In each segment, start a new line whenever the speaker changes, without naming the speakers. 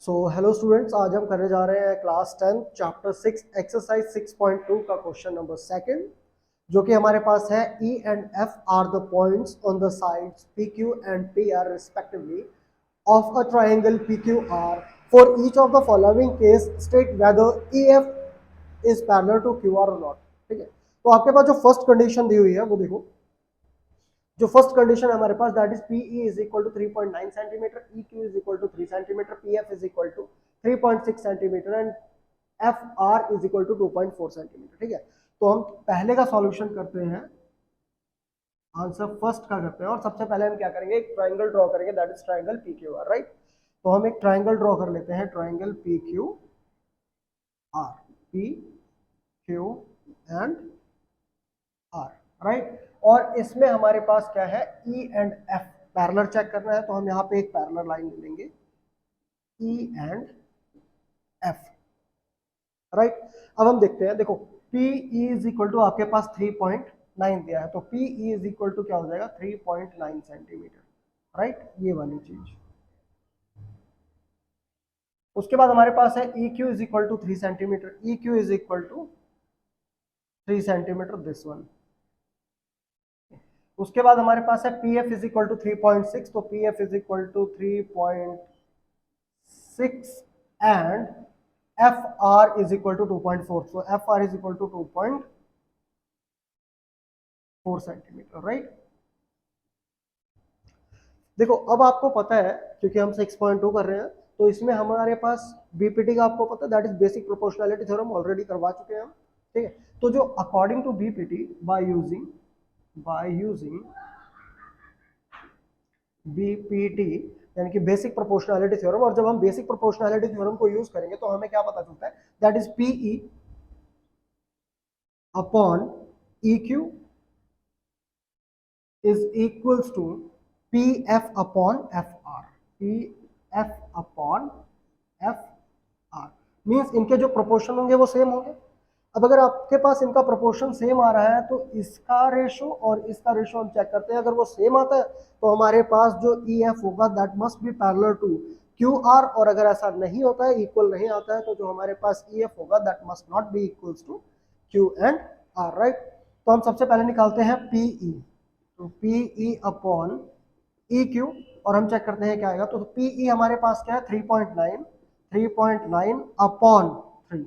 Hello students, आज हम करने जा रहे हैं क्लास 10 चैप्टर 6 एक्सरसाइज 6.2 का क्वेश्चन नंबर सेकंड, जो कि हमारे पास है E and F are the points on the sides PQ and PR respectively of a triangle PQR. For each of the following case state whether EF is parallel to QR or not. ठीक है, तो आपके पास जो first condition दी हुई है वो देखो। जो फर्स्ट कंडीशन है हमारे पास that is PE is equal to 3.9 centimetre, EQ is equal to 3 centimetre, PF is equal to 3.6 centimetre and FR is equal to 2.4 centimetre. ठीक है, तो हम पहले का सॉल्यूशन करते हैं, आंसर फर्स्ट का करते हैं और सबसे पहले हम क्या करेंगे, एक ट्राइंगल ड्रॉ करेंगे that is triangle PQR, right. तो हम एक ट्राइंगल ड्रॉ कर लेते हैं, triangle PQR, PQ and R, right. और इसमें हमारे पास क्या है, E and F parallel check करना है, तो हम यहाँ पे एक पैरेलल लाइन ले लेंगे E एंड F, राइट। अब हम देखते हैं, देखो PE इज इक्वल टू आपके पास 3.9 दिया है, तो PE इज इक्वल टू क्या हो जाएगा 3.9 सेंटीमीटर, राइट, ये वाली चीज। उसके बाद हमारे पास है EQ is equal to 3 centimetre, EQ is equal to 3 centimetre, this one. उसके बाद हमारे पास है PF इज इक्वल टू 3.6, तो PF is equal to 3.6 and FR is equal to 2.4, so FR is equal to 2.4 centimetre, right. देखो अब आपको पता है, क्योंकि हम 6.2 कर रहे हैं, तो इसमें हमारे पास BPT का आपको पता है that is basic proportionality theorem, already करवा चुके हैं हम, ठीक है। तो जो according to BPT by using BPT यानी कि बेसिक प्रोपोर्शनैलिटी थ्योरम, और जब हम बेसिक प्रोपोर्शनैलिटी थ्योरम को यूज करेंगे तो हमें क्या पता चलता है, that is PE upon EQ is equals to PF upon FR, PF upon FR means इनके जो प्रोपोर्शन होंगे वो सेम होंगे। अब अगर आपके पास इनका प्रोपोर्शन सेम आ रहा है तो इसका रेशो और इसका रेशो हम चेक करते हैं, अगर वो सेम आता है तो हमारे पास जो EF होगा that must be parallel to QR, और अगर ऐसा नहीं होता है, इक्वल नहीं आता है, तो जो हमारे पास EF होगा that must not be equals to Q and R, right. तो हम सबसे पहले निकालते हैं PE, तो PE अपॉन EQ और हम चेक करते हैं क्या आएगा, तो PE हमारे पास क्या है 3.9 अपॉन 3,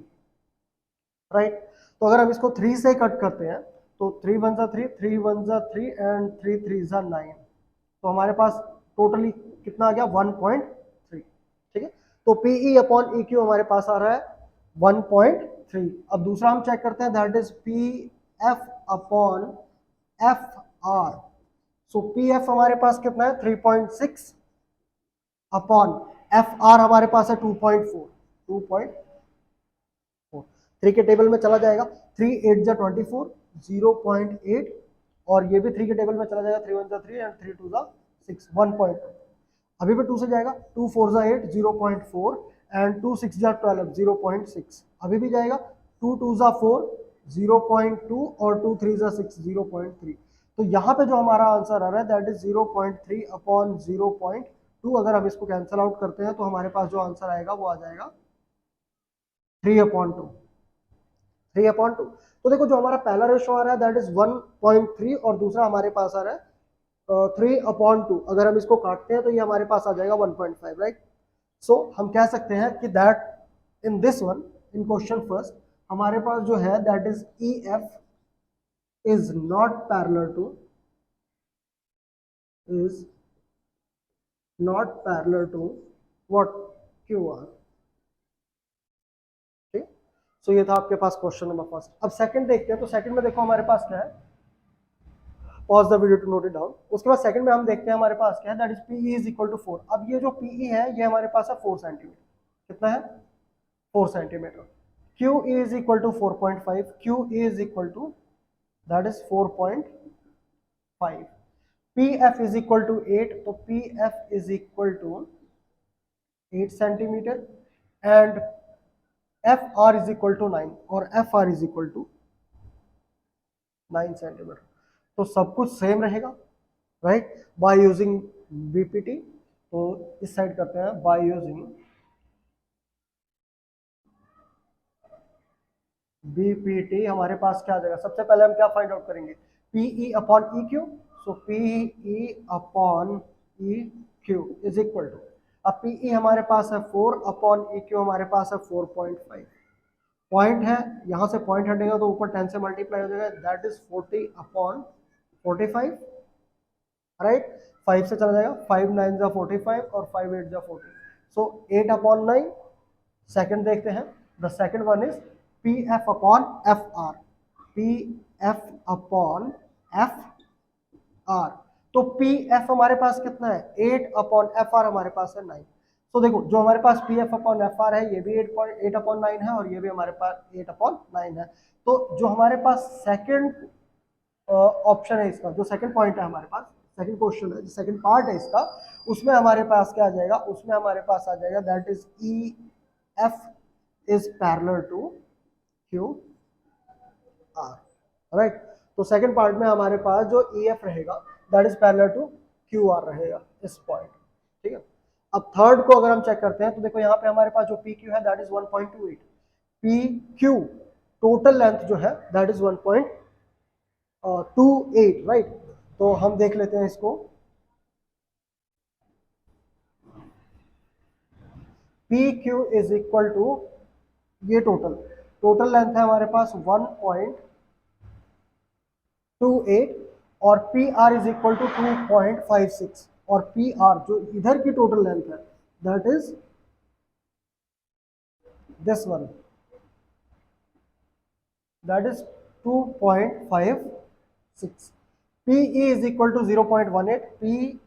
राइट। तो अगर हम इसको 3 से कट करते हैं तो 3 1 3, 3 1 3 एंड 3 3 9, तो हमारे पास टोटली कितना आ गया 1.3, ठीक है। तो PE अपॉन EQ हमारे पास आ रहा है 1.3। अब दूसरा हम चेक करते हैं that is PF upon FR, so PF हमारे पास कितना है 3.6 अपॉन FR हमारे पास है 2.4, 3 के टेबल में चला जाएगा, 3 8 जा 24, 0.8, और ये भी 3 के टेबल में चला जाएगा, 3 1 जा 3 एंड 3 2 जा 6, 1.2। अभी भी 2 से जाएगा, 2 4 जा 8, 0.4 एंड 2 6 जा 12, 0.6। अभी भी जाएगा, 2 2 जा 4, 0.2 और 2 3 जा 6, 0.3। तो यहाँ पे जो हमारा आंसर आ रहा है दैट इज 0.3 अपॉन 0.2। अगर हम इसको कैंसिल आउट करते हैं तो हमारे पास जो आंसर आएगा वो आ जाएगा 3/2, 3/2। तो देखो जो हमारा पहला रेशो आ रहा है दैट इज 1.3 और दूसरा हमारे पास आ रहा है 3/2। अगर हम इसको काटते हैं तो ये हमारे पास आ जाएगा 1.5, राइट। सो हम कह सकते हैं कि that in this one, in question first, हमारे पास जो है that is EF is not parallel to what QR, ठीक। सो ये था आपके पास क्वेश्चन नंबर फर्स्ट। अब सेकंड देखते हैं, तो सेकंड में देखो हमारे पास क्या है, pause the video to note it down. उसके बाद सेकंड में हम देखते हैं हमारे पास क्या है, that is PE is equal to 4। अब ये जो PE है ये हमारे पास है 4 सेंटीमीटर, कितना है 4 centimetre. QE is equal to 4.5, QE is equal to that is 4.5। PF is equal to 8, तो PF is equal to 8 centimetre and FR is equal to 9 और FR is equal to 9 centimetre. तो सब कुछ same रहेगा, right, bye using BPT। तो इस side करते हैं बाय यूजिंग बीपीटी हमारे पास क्या आ जाएगा, सबसे पहले हम क्या फाइंड आउट करेंगे, PE upon E Q. So PE upon E Q is equal to, अब पीई हमारे पास है 4 अपॉन ई क्यू हमारे पास है 4.5, पॉइंट है यहाँ से पॉइंट हटेगा तो ऊपर 10 से मल्टीप्लाई हो जाएगा, दैट इज 40 अपॉन 45, राइट। 5 से चला जाएगा, 5 9 जा 45 और 5 8 जा 40, सो 8 अपॉन 9। सेकंड देखते हैं, the second one is P F upon F are, P F upon F are. तो पी एफ हमारे पास कितना है 8 अपॉन एफ आर हमारे पास है 9। तो देखो जो हमारे पास P F upon F R है ये भी 8 अपॉन 9 है और ये भी हमारे पास 8 अपॉन 9 है। तो जो हमारे पास सेकंड ऑप्शन है इसका, जो सेकंड पॉइंट है हमारे पास, सेकंड क्वेश्चन है, जो सेकंड पार्ट है इसका, उसमें हमारे पास क्या आ जाएगा, उसमें हमारे पास आ जाएगा that is E F is parallel to Q R, right. तो सेकंड पार्ट में हमारे पास जो ई एफ रहेगा that is parallel to Q R रहेगा इस पॉइंट, ठीक है। अब थर्ड को अगर हम चेक करते हैं तो देखो यहाँ पे हमारे पास जो पी क्यू है that is 1.28, P Q total length जो है दैट इज 1.28, राइट। तो हम देख लेते हैं इसको, P Q is equal to ये टोटल लेंथ है हमारे पास 1.28 और P R is equal to 2.56, और पी आर जो इधर की टोटल लेंथ है that is this one, that is 2.56। PE is equal to 0.18,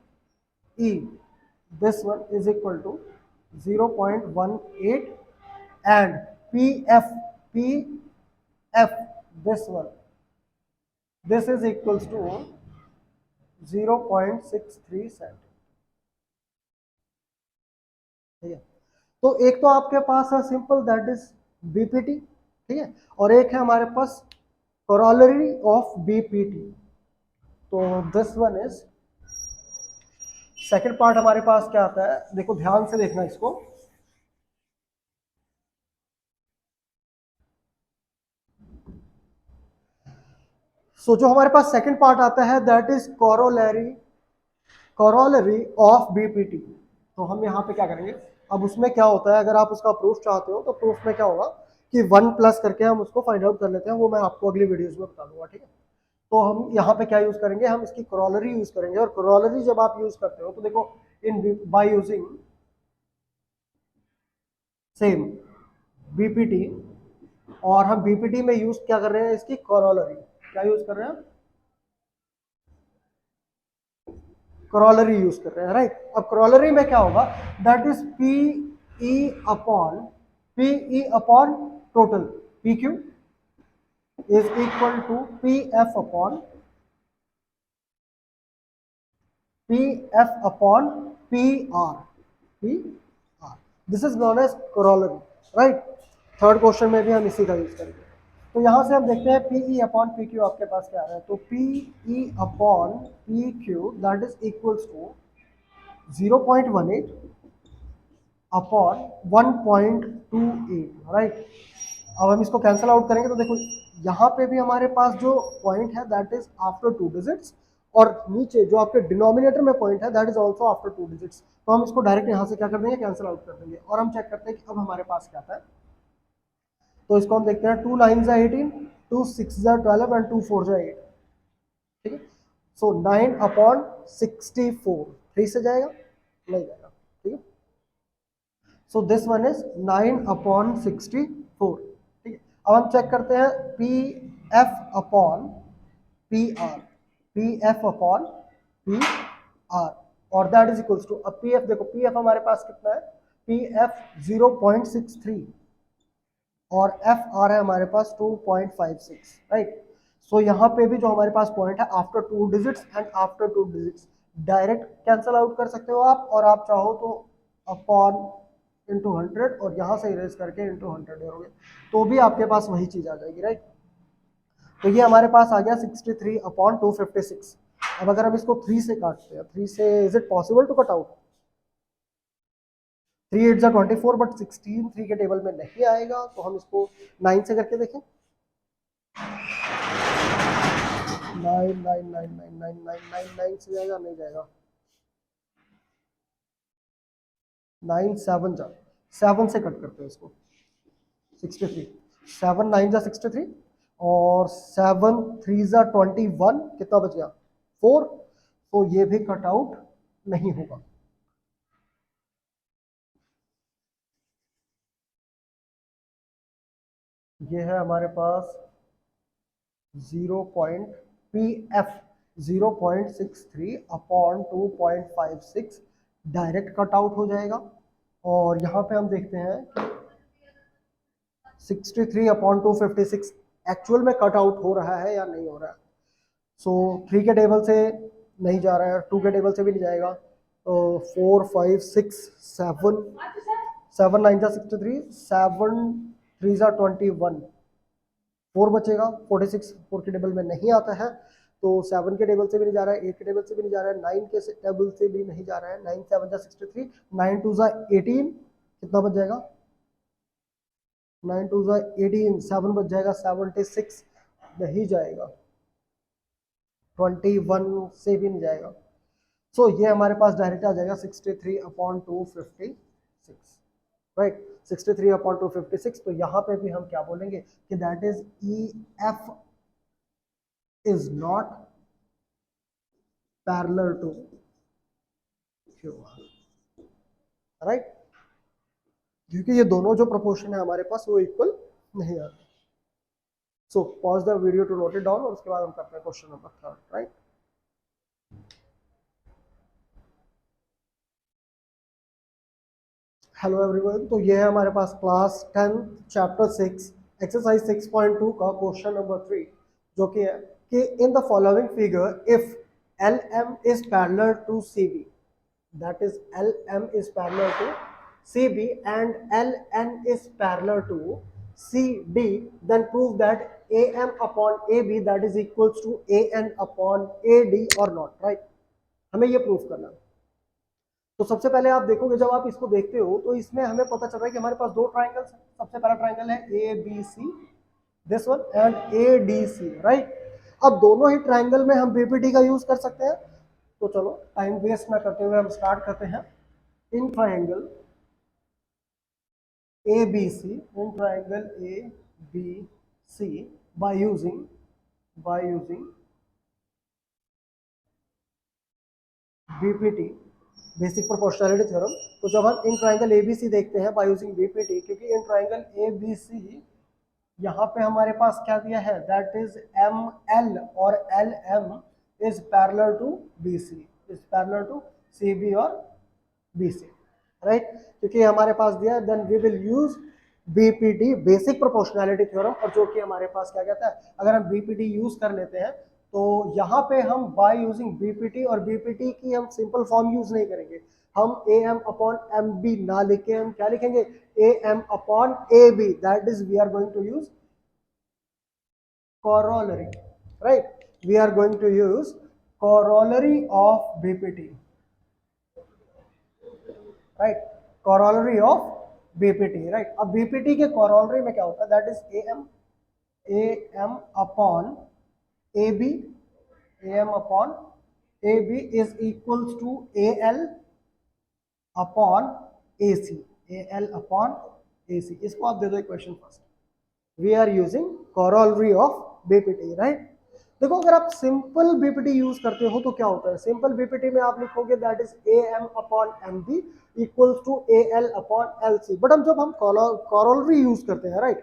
PE this one is equal to 0.18 and PF this one, this is equals to 0.63 cm, ठीक है। तो एक तो आपके पास है सिंपल दैट इज बीपीटी, ठीक है, और एक है हमारे पास कॉरोलरी ऑफ बीपीटी। तो this one is second part हमारे पास क्या आता है, देखो ध्यान से देखना इसको, सो जो हमारे पास सेकंड पार्ट आता है that is corollary of BPT. तो हम यहाँ पे क्या करेंगे, अब उसमें क्या होता है, अगर आप उसका प्रूफ चाहते हो तो प्रूफ में क्या होगा कि 1 प्लस करके हम उसको फाइंड आउट कर लेते हैं, वो मैं आपको अगली वीडियोस में बता दूंगा, ठीक है। तो हम यहाँ पे क्या यूज करेंगे, हम इसकी कॉरोलरी यूज करेंगे, और कॉरोलरी जब आप यूज करते हो तो देखो in by using same BPT, और हम बीपीटी में यूज क्या कर रहे हैं, इसकी कॉरोलरी क्या यूज कर रहे हैं, कॉरोलरी यूज कर रहे हैं, राइट। अब कॉरोलरी में क्या होगा, that is P E upon total P Q is equal to PF upon PR. This is known as corollary, right? Third question में भी हम इसी का यूज करेंगे। तो यहाँ से हम देखते हैं PE अपॉन PQ आपके पास क्या आ रहा है, तो PE upon PQ that is equals to 0.18 upon 1.28, right. अब हम इसको कैंसिल आउट करेंगे तो देखो यहाँ पे भी हमारे पास जो पॉइंट है दैट इज आफ्टर 2 डिजिट्स, और नीचे जो आपके डिनोमिनेटर में पॉइंट है that is also after 2 digits. तो हम इसको डायरेक्ट यहाँ से क्या कर देंगे, कैंसिल आउट कर देंगे, और हम चेक करते हैं कि अब हमारे पास क्या आता है। तो इसको हम देखते हैं, 2 9 जा 18, 2 6 जा 12 एंड 2 4 जा 8, ठीक है। सो 9 अपॉन 64 3 से जाएगा, नहीं जाएगा, ठीक है। So this one is 9 upon 64, ठीक है। अब हम चेक करते हैं P F upon P R, P F upon P R, और दैट इज इक्वल्स टू, अब पी एफ देखो, पी एफ हमारे पास कितना है, पी एफ 0.63 और एफ आर है हमारे पास 2.56, राइट। सो यहाँ पे भी जो हमारे पास पॉइंट है after 2 digits and after 2 digits direct cancel out कर सकते हो आप, और आप चाहो तो अपॉन इंटू 100 और यहाँ से इरेज करके इंटू 100 करोगे तो भी आपके पास वही चीज आ जाएगी, राइट। तो ये हमारे पास आ गया 63 अपॉन 256। अब अगर हम इसको 3 से काटते हैं, 3 से is it possible to cut out, 3 8 जा 24 बट 16 3 के टेबल में नहीं आएगा, तो हम इसको 9 से करके देखें, 9 से जाएगा, नहीं जाएगा, 9 7 जा, 7 से कट करते हैं इसको, 63, 7 9 जा 63 और 7 3 जा 21, कितना बच गया 4, तो ये भी कट आउट नहीं होगा। ये है हमारे पास 0.63 अपॉन 2.56 डायरेक्ट कट आउट हो जाएगा। और यहाँ पे हम देखते हैं 63 अपॉन 256 एक्चुअल में कट आउट हो रहा है या नहीं हो रहा है। सो 3 के टेबल से नहीं जा रहा है, 2 के टेबल से भी नहीं जाएगा, तो 4 5 6 7 7 9 जा 63, 7 3 जा 21, 4 बचेगा, 46 4 के टेबल में नहीं आता है, तो 7 के टेबल से भी नहीं जा रहा है, 8 के टेबल से भी नहीं जा रहा है, 9 के टेबल से भी नहीं जा रहा है, 9 7 जा 63, 9 2 जा 18, कितना बच जाएगा, 9 2 जा 18, 7 बच जाएगा, 76 नहीं जाएगा, 21 से भी नहीं जाएगा। सो ये हमारे पास डायरेक्ट आ जाएगा 63 अपॉन 256, राइट, 63 अपॉन 256। तो यहाँ पे भी हम क्या बोलेंगे कि that is E F is not parallel to Q R, right, क्योंकि ये दोनों जो प्रोपोर्शन है हमारे पास वो इक्वल नहीं आते। So pause the video to note it down और उसके बाद हम करते हैं question number 3, right. Hello everyone, तो ये है हमारे पास क्लास 10 चैप्टर 6 एक्सरसाइज 6.2 का क्वेश्चन नंबर 3, जो कि है कि in the following figure if L M is parallel to C B, that is L M is parallel to C B and L N is parallel to C D, then prove that A M upon A B that is equals to A N upon A D और not, right. हमें ये prove करना है। तो सबसे पहले आप देखोगे, जब आप इसको देखते हो तो इसमें हमें पता चल रहा है कि हमारे पास दो ट्राइंगल्स हैं। सबसे पहला ट्राइंगल है A B C, this one, and A D C, right. अब दोनों ही ट्राइंगल में हम बीपीटी का यूज कर सकते हैं, तो चलो टाइम वेस्ट ना करते हुए हम स्टार्ट करते हैं। In triangle A B C, in triangle A B C by using BPT, basic proportionality theorem. तो जब हम इन ट्राइंगल एबीसी देखते हैं बाय यूजिंग बीपीटी, क्योंकि इन ट्राइंगल एबीसी यहाँ पे हमारे पास क्या दिया है, दैट इज एम एल और L M is parallel to B C, is parallel to C B और बी सी, राइट। क्योंकि हमारे पास दिया है, then we will use BPT, basic proportionality theorem. और जो कि हमारे पास क्या कहता है, अगर हम बीपीटी यूज कर लेते हैं तो यहाँ पे हम बाय यूजिंग बीपीटी, और बीपीटी की हम सिंपल फॉर्म यूज नहीं करेंगे, हम A M upon M B ना लिखे हम क्या लिखेंगे, A M upon A B, that is we are going to use corollary, right, we are going to use corollary of bpt, right, corollary of bpt, right। अब bpt के corollary में क्या होता है, that is am upon ab, am upon ab is equals to al upon ac, al upon ac। इसको आप दे दो equation first, we are using corollary of BPT, right. देखो, अगर आप सिंपल बीपीटी यूज करते हो तो क्या होता है, सिंपल बीपीटी में आप लिखोगे that is A M upon M B equals to A L upon L C. But हम जब हम corollary यूज करते हैं, राइट,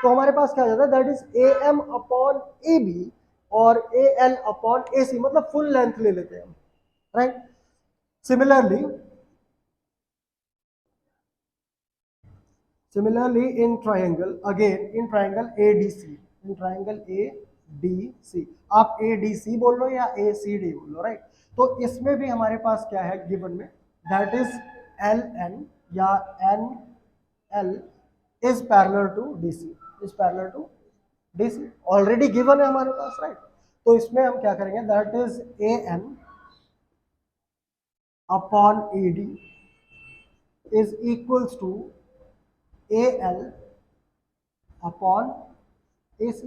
तो हमारे पास क्या आ जाता है, that is A M upon A B और ए एल अपॉन ए सी, मतलब फुल लेंथ ले लेते हैं हम, right. Similarly in triangle, again in triangle ADC, in triangle ADC, आप ADC बोल लो या ACD बोल लो, राइट। तो इसमें भी हमारे पास क्या है गिवन में, दैट इज LN या NL is parallel to DC, is parallel to DC, already given है हमारे पास, राइट। तो इसमें हम क्या करेंगे, that is AN upon AD is equals to AL upon AC।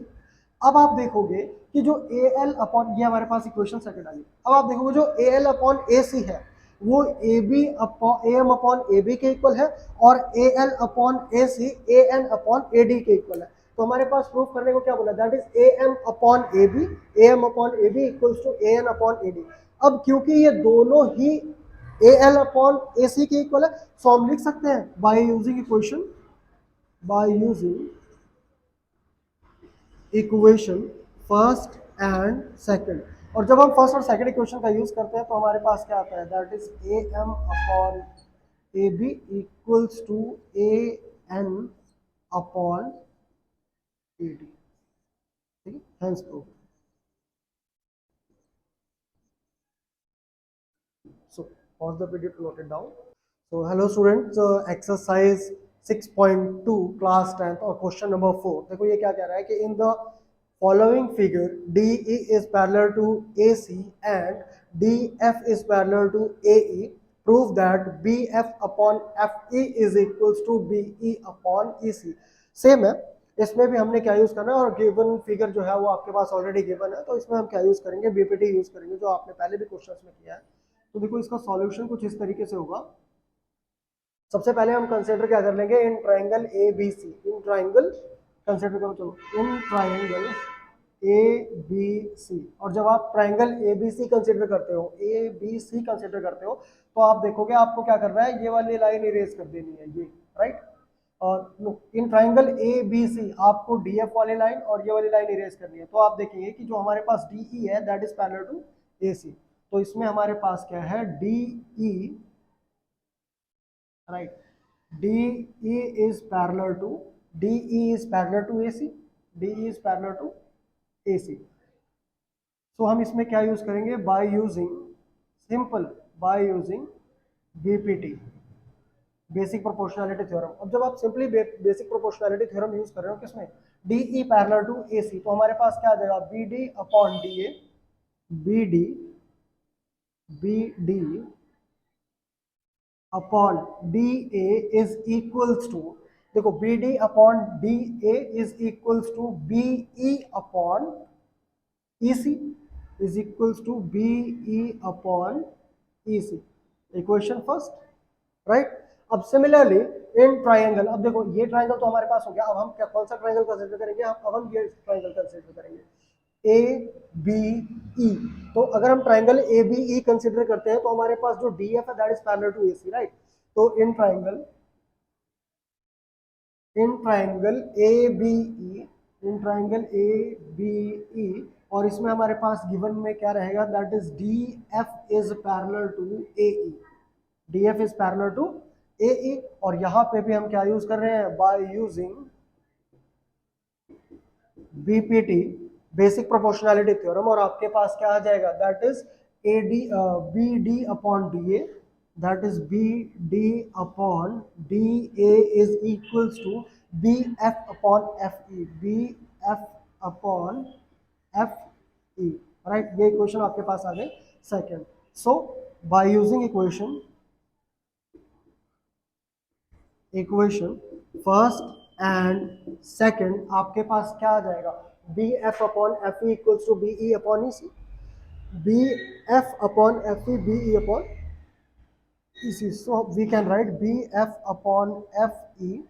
अब आप देखोगे कि जो ए एल अपॉन, ये हमारे पास इक्वेशन सेकंड आ गई। अब आप देखोगे जो ए एल अपॉन ए सी है वो A B upon A M upon A B के इक्वल है, और A L upon A C A N upon A D के इक्वल है। तो हमारे पास प्रूफ करने को क्या बोला, that is A M upon A B, A M upon A B equals to A N upon A D. अब क्योंकि ये दोनों ही ए एल अपॉन ए सी के इक्वल है, सो हम लिख सकते हैं by using equation, bye using equation first and second. और जब हम फर्स्ट और सेकंड इक्वेशन का यूज करते हैं तो हमारे पास क्या आता है, that is A M upon A B equals to A N upon A D. ठीक है, hence proof. So pause the video to note it down. So hello students, exercise 6.2 class 10th और question number 4। देखो ये क्या कह रहा है कि in the following figure DE is parallel to AC and DF is parallel to AE. Prove that BF upon FE is equals to BE upon EC। Same है, इसमें भी हमने क्या यूज करना है, और गिवन फिगर जो है वो आपके पास ऑलरेडी गिवन है, तो इसमें हम क्या यूज करेंगे, बीपीटी यूज करेंगे, जो आपने पहले भी क्वेश्चंस में किया है। तो देखो इसका सॉल्यूशन कुछ इस तरीके से होगा। सबसे पहले हम कंसीडर क्या कर लेंगे, in triangle A B C, in triangle consider करो, चलो इन ट्राइंगल ए बी सी। और जब आप triangle A B C consider करते हो, ए बी सी कंसीडर करते हो, तो आप देखोगे आपको क्या करना है, ये वाली लाइन इरेज कर देनी है, ये राइट। और इन ट्राइंगल ए बी सी आपको डी एफ वाली लाइन और ये वाली लाइन इरेज करनी है। तो आप देखेंगे कि जो हमारे पास डी ई है that is parallel to A C, तो इसमें हमारे पास क्या है, D E, right, D E is parallel to, D E is parallel to A C, D E is parallel to A C. So हम इसमें क्या यूज करेंगे, by using simple, by using BPT, basic proportionality theorem. अब जब आप simply basic proportionality theorem use कर रहे हो किसमें, D E parallel to A C, तो हमारे पास क्या आ जाएगा, B D upon D A, B D, B D upon D A is equals to, देखो B D upon D A is equals to B E upon E C is equals to B E upon E C, equation first, right. अब similarly in triangle, अब देखो ये triangle तो हमारे पास हो गया, अब हम क्या कौन सा ट्राइंगल कंसीडर करेंगे, अब हम ये ट्राइंगल कंसीडर करेंगे ए बी ई। तो अगर हम triangle A B E consider करते हैं तो हमारे पास जो डी एफ है that is parallel to A C, right. तो in triangle A B E, in triangle A B E, और इसमें हमारे पास गिवन में क्या रहेगा, that is D F is parallel to A E, D F is parallel to A E. और यहाँ पे भी हम क्या यूज कर रहे हैं, by using BPT, basic proportionality theorem, और आपके पास क्या आ जाएगा, that is A D B D upon D A, that is B D upon D A is equals to B F upon F E, B F upon F E, right. ये equation आपके पास आ गए second. So by using equation first and second, आपके पास क्या आ जाएगा, B F upon F E equals to B E upon E C, B F upon F E B E upon E C. So we can write B F upon F E,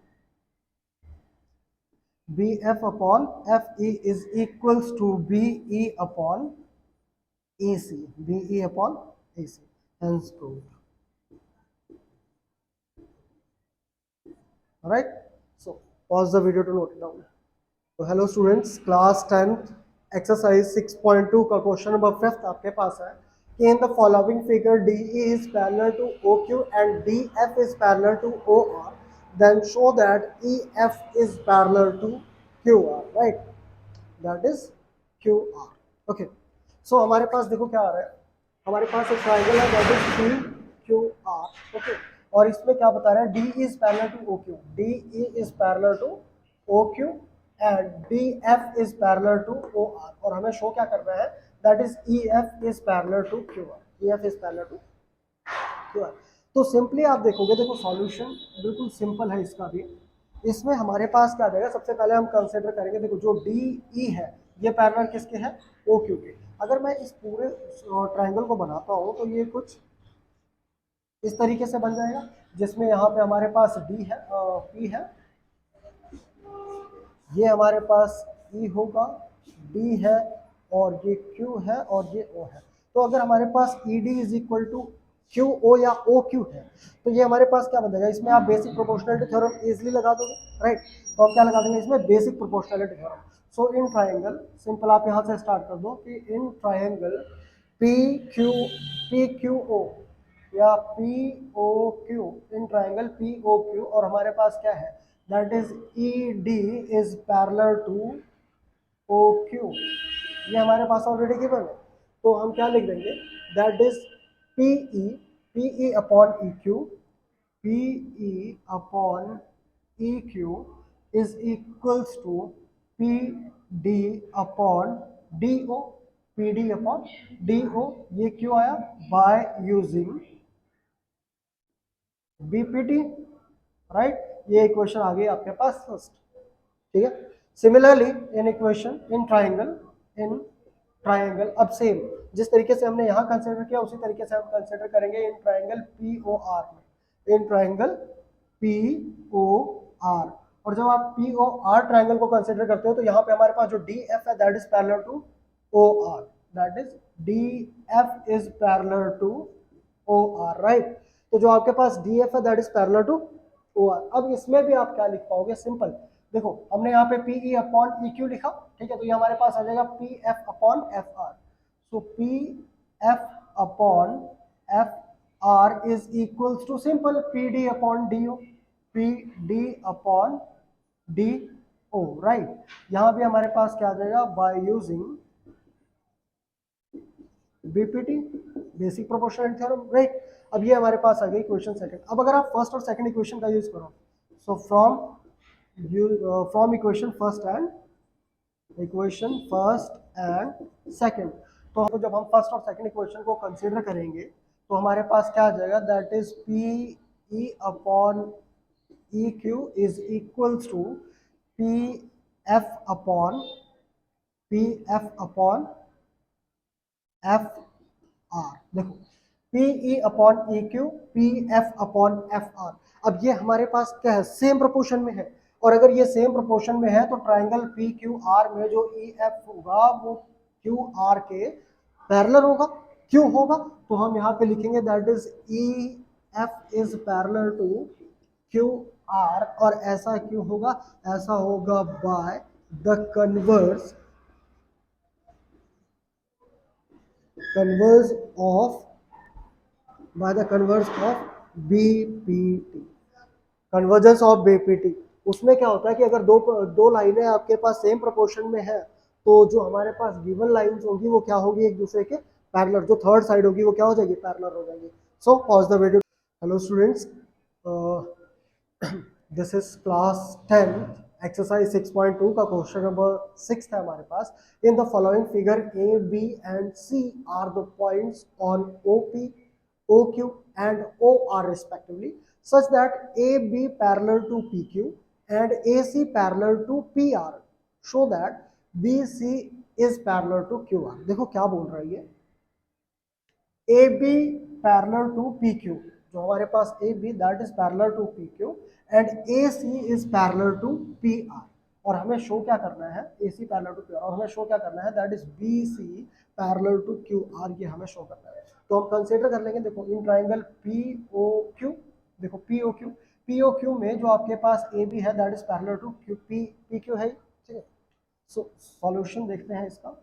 B F upon F E is equals to B E upon E C, B E upon E C, hence proved, right. सो pause the video to note it down. So hello students, class 10th exercise 6.2 का question number 5 आपके पास है कि in the following figure DE is parallel to OQ and DF is parallel to OR, then show that EF is parallel to QR, right, that is QR, okay। so हमारे पास देखो क्या आ रहा है, हमारे पास एक ट्राइंगल है that is PQR, okay। और इसमें क्या बता रहा है, D is parallel to OQ, DE is parallel to OQ and DF is parallel to OR, और हमें शो क्या करना है, that is EF is parallel to QR, EF is parallel to QR। तो सिंपली आप देखोगे, देखो सॉल्यूशन बिल्कुल सिंपल है इसका भी। इसमें हमारे पास क्या आ जाएगा, सबसे पहले हम कंसिडर करेंगे, देखो जो DE है ये पैरेलल किसके है, ओ क्यू के। अगर मैं इस पूरे ट्राइंगल को बनाता हूँ तो ये कुछ इस तरीके से बन जाएगा, जिसमें यहाँ पे हमारे पास डी है, पी है, ये हमारे पास ई होगा, डी है, और ये क्यू है, और ये ओ है। तो अगर हमारे पास E D is equal to Q O या ओ क्यू है, तो ये हमारे पास क्या बन जाएगा, इसमें आप बेसिक प्रोपोर्शनलिटी थ्योरम इजीली लगा दोगे, राइट। तो हम क्या लगा देंगे इसमें, basic proportionality theorem. So in triangle, simple आप यहाँ से स्टार्ट कर दो कि in triangle P Q O या P O Q, in triangle P O Q, और हमारे पास क्या है, that is E D is parallel to O Q, ये हमारे पास ऑलरेडी गिवन है। तो हम क्या लिख देंगे, that is P E upon E Q, P E upon E Q is equals to P D upon D O, P D upon D O, ये क्यों आया, बाय यूजिंग बीपीटी, राइट। ये इक्वेशन आ गई आपके पास फर्स्ट, ठीक है। Similarly in equation in triangle अब सेम जिस तरीके से हमने यहाँ कंसिडर किया उसी तरीके से हम कंसिडर करेंगे in triangle P O R में, in triangle P O R. और जब आप पी ओ आर ट्राइंगल को कंसिडर करते हो तो यहाँ पे हमारे पास जो डी एफ है that is parallel to O R, that is D F is parallel to O R, right. तो जो आपके पास डी एफ है that is parallel to O R. अब इसमें भी आप क्या लिख पाओगे, सिंपल देखो, हमने यहाँ पे P E upon E Q लिखा, ठीक है, तो ये हमारे पास आ जाएगा P F upon F R. So P F upon F R is equals to simple P D upon D O, P D upon D O, right. यहाँ भी हमारे पास क्या आ जाएगा, by using BPT, basic proportional theorem, right. अब ये हमारे पास आ गई इक्वेशन सेकंड। अब अगर आप फर्स्ट और सेकंड इक्वेशन का यूज करो, so from equation first and second, तो जब हम फर्स्ट और सेकंड इक्वेशन को कंसीडर करेंगे तो हमारे पास क्या आ जाएगा, that is P E upon E Q is equals to P F upon F R. देखो, P E upon E Q, P F upon F R. अब ये हमारे पास क्या है, सेम प्रोपोर्शन में है, और अगर ये सेम प्रोपोर्शन में है तो ट्राइंगल पी क्यू आर में जो ई एफ होगा वो क्यू आर के पैरेलल होगा। क्यों होगा, तो हम यहाँ पे लिखेंगे that is E F is parallel to Q R, और ऐसा क्यों होगा, ऐसा होगा by the converse of BPT, convergence of BPT. उसमें क्या होता है कि अगर दो लाइनें आपके पास सेम प्रोपोर्शन में है तो जो हमारे पास गिवन लाइंस होंगी वो क्या होगी, एक दूसरे के पैरेलल, जो थर्ड साइड होगी वो क्या हो जाएगी, पैरेलल हो जाएगी। So pause the video. Hello students, this is class 10 exercise 6.2 का क्वेश्चन नंबर 6 है हमारे पास। In the following figure A B and C are the points on O P O Q and O R respectively such that AB parallel to PQ and AC parallel to PR, show that BC is parallel to QR। देखो क्या बोल रहा है ये, AB parallel to PQ, जो हमारे पास AB that is parallel to PQ and AC is parallel to PR, और हमें शो क्या करना है, AC parallel to PR, और हमें शो क्या करना है, that is BC parallel to QR, ये हमें शो करना है। तो हम कंसीडर कर लेंगे, देखो इन ट्राइंगल POQ, देखो पीओक्यू में जो आपके पास ए बी है that is parallel to Q P Q है, ठीक है। सो सॉल्यूशन देखते हैं इसका,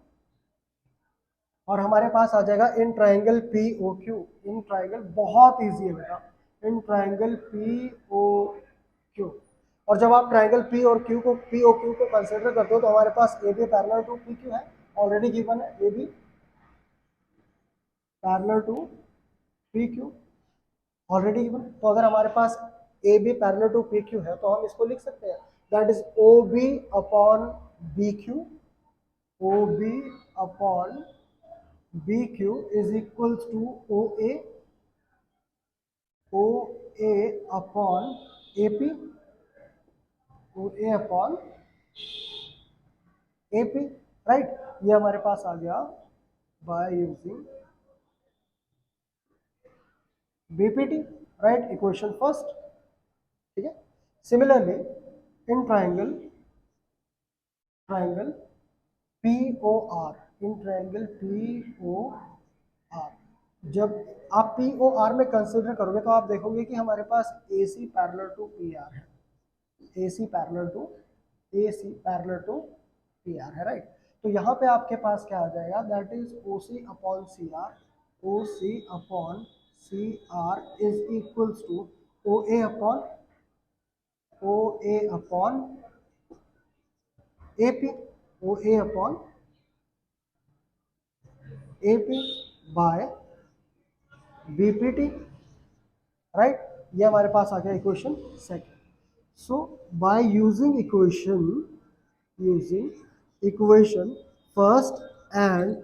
और हमारे पास आ जाएगा in triangle P O Q, in triangle बहुत इजी है बेटा, in triangle P O Q. और जब आप ट्राइंगल पी और क्यू को पी ओ क्यू को कंसिडर करते हो तो हमारे पास A B parallel to P Q है, ऑलरेडी गिवन है, A B parallel to P Q already given. तो अगर हमारे पास A B parallel to P Q है तो हम इसको लिख सकते हैं, that is O B upon B Q, O B upon B Q is equals to O A upon A P, O A upon A P. Right. ये हमारे पास आ गया by using BPT, right, equation first, ठीक है। Similarly in triangle POR, in triangle POR, जब आप POR में कंसिडर करोगे तो आप देखोगे कि हमारे पास AC पैरेलल टू PR है, AC पैरेलल टू PR है, राइट। तो यहाँ पे आपके पास क्या आ जाएगा, that is OC upon CR, OC upon CR is equals to OA upon AP, OA upon AP by BPT, right. ये हमारे पास आ गया equation second. So by using equation first and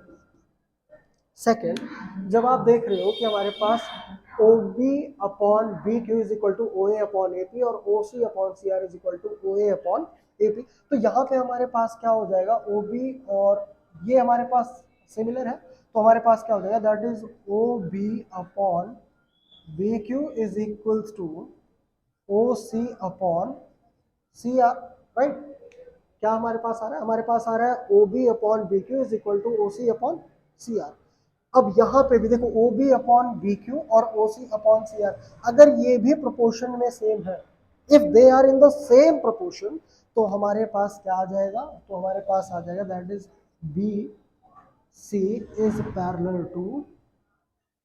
second, जब आप देख रहे हो कि हमारे पास OB upon BQ is equal to OA upon AP और OC upon CR is equal to OA upon AP, तो यहाँ पे हमारे पास क्या हो जाएगा, OB और ये हमारे पास सिमिलर है, तो हमारे पास क्या हो जाएगा, that is OB upon BQ is equals to OC upon CR, right. क्या हमारे पास आ रहा है, हमारे पास आ रहा है OB upon BQ is equal to OC upon CR। अब यहाँ पे भी देखो OB अपॉन BQ और OC अपॉन CR, अगर ये भी प्रोपोर्शन में सेम है, if they are in the same proportion, तो हमारे पास क्या आ जाएगा, तो हमारे पास आ जाएगा that is BC is parallel to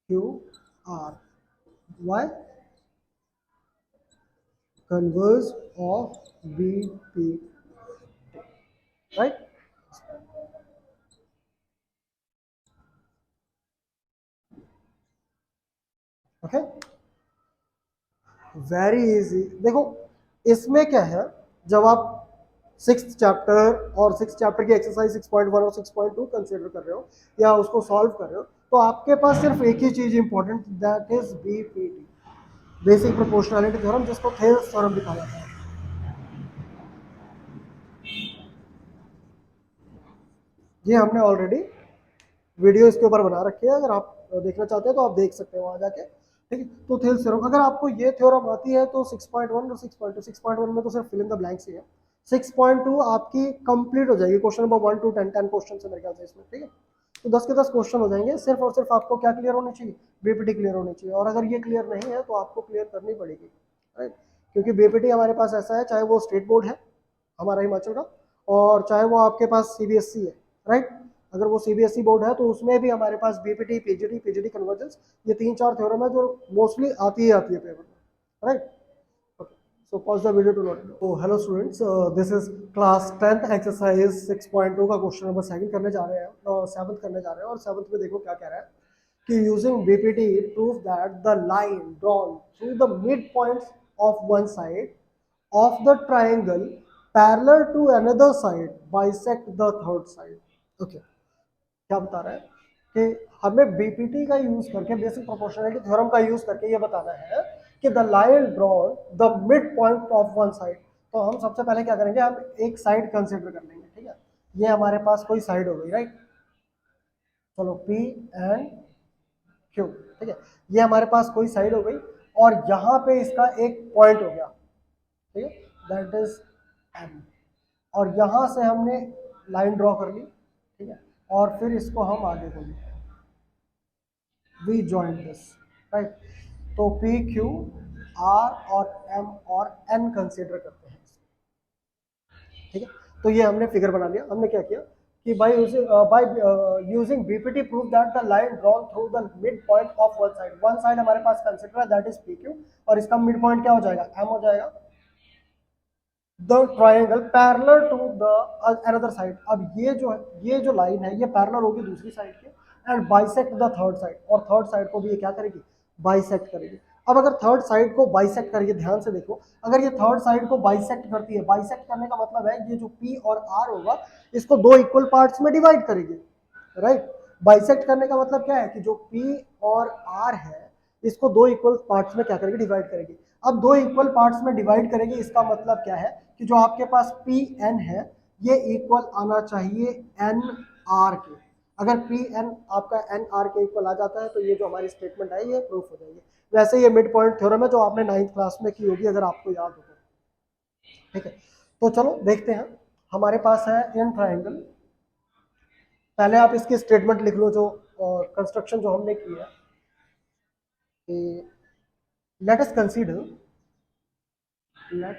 QR, why, converse of BP, right? Okay, very easy. देखो इसमें क्या है, जब आप 6th चैप्टर और 6th चैप्टर की एक्सरसाइज 6.1 और 6.2 कंसिडर कर रहे हो या उसको सॉल्व कर रहे हो, तो आपके पास सिर्फ एक ही चीज important, that is BPT, basic proportionality theorem, जिसको थेल्स थ्योरम भी कहा जाता है। ये हमने ऑलरेडी वीडियो इसके ऊपर बना रखी है, अगर आप देखना चाहते हैं तो आप देख सकते हैं वहां जाके, ठीक है। तो थेल्स थ्योरम, अगर आपको ये थ्योरम आती है तो 6.1 और 6.1 में तो सिर्फ फिल इन द ब्लैंक्स ही है, 6.2 आपकी कंप्लीट हो जाएगी, क्वेश्चन नंबर 1 to 10 क्वेश्चन है मेरे ख्याल से इसमें, ठीक है। तो 10 के 10 क्वेश्चन हो जाएंगे, सिर्फ और सिर्फ आपको क्या क्लियर होनी चाहिए, बीपीटी क्लियर होनी चाहिए, और अगर ये क्लियर नहीं है तो आपको क्लियर करनी पड़ेगी, राइट। क्योंकि बीपीटी हमारे पास ऐसा है, चाहे वो स्टेट बोर्ड है हमारा हिमाचल का, और चाहे वो आपके पास CBSE है, राइट। अगर वो CBSE बोर्ड है तो उसमें भी हमारे पास BPT, PGD कन्वर्जेंस, ये 3-4 थ्योरम है जो मोस्टली आती ही आती है पेपर में, right. So pause the video to note. So hello students, this is class 10th exercise 6.2 का क्वेश्चन नंबर 7 करने जा रहे हैं और 7th करने जा रहे हैं, और 7th में देखो क्या कह रहा है कि using BPT prove that the line drawn through the midpoints of one side of the triangle parallel to another side bisect the third side. Okay, क्या बता रहा है कि हमें बीपीटी का यूज करके, बेसिक प्रोपोर्शनैलिटी थ्योरम का यूज करके ये बताना है कि the line drawn the mid point of one side. तो हम सबसे पहले क्या करेंगे, हम एक साइड कंसिडर कर लेंगे, ठीक है। ये हमारे पास कोई साइड हो गई, राइट। चलो P एंड Q, ठीक है, ये हमारे पास कोई साइड हो गई, और यहाँ पे इसका एक पॉइंट हो गया, ठीक है, दैट इज M, और यहाँ से हमने लाइन ड्रॉ कर ली, ठीक है, और फिर इसको हम आगे को लेंगे, वी जॉइन दिस, राइट। तो P Q R और M और N कंसिडर करते हैं, ठीक है। तो ये हमने फिगर बना लिया, हमने क्या किया कि bye using BPT prove that the line drawn through the mid point of one side हमारे पास कंसिडर है, दैट इज PQ, और इसका मिड पॉइंट क्या हो जाएगा, M हो जाएगा। The triangle parallel to the another side, अब ये जो लाइन है ये पैरेलल होगी दूसरी साइड के, and bisect the third side, और थर्ड साइड को भी ये क्या करेगी, बाइसेक्ट करेगी। अब अगर थर्ड साइड को बाइसेक्ट करेगी, ध्यान से देखो, अगर ये थर्ड साइड को बाइसेक्ट करती है, बाइसेक्ट करने का मतलब है ये जो P और R होगा इसको दो इक्वल पार्ट्स में डिवाइड करेगी, राइट। बाइसेक्ट करने का मतलब क्या है कि जो P और R है इसको दो इक्वल पार्ट्स में क्या करेगी, डिवाइड करेगी। अब दो इक्वल पार्ट्स में डिवाइड करेगी, इसका मतलब क्या है कि जो आपके पास PN है ये इक्वल आना चाहिए एन आर के। अगर पी एन आपका एन आर के इक्वल आ जाता है तो ये जो हमारी स्टेटमेंट है ये प्रूफ हो जाएगी। वैसे ये मिड पॉइंट थ्योरम है जो आपने 9th क्लास में की होगी अगर आपको याद हो तो। ठीक है, तो चलो देखते हैं। हमारे पास है इन ट्राइंगल, पहले आप इसकी स्टेटमेंट लिख लो जो कंस्ट्रक्शन जो हमने की है। Late us consider, let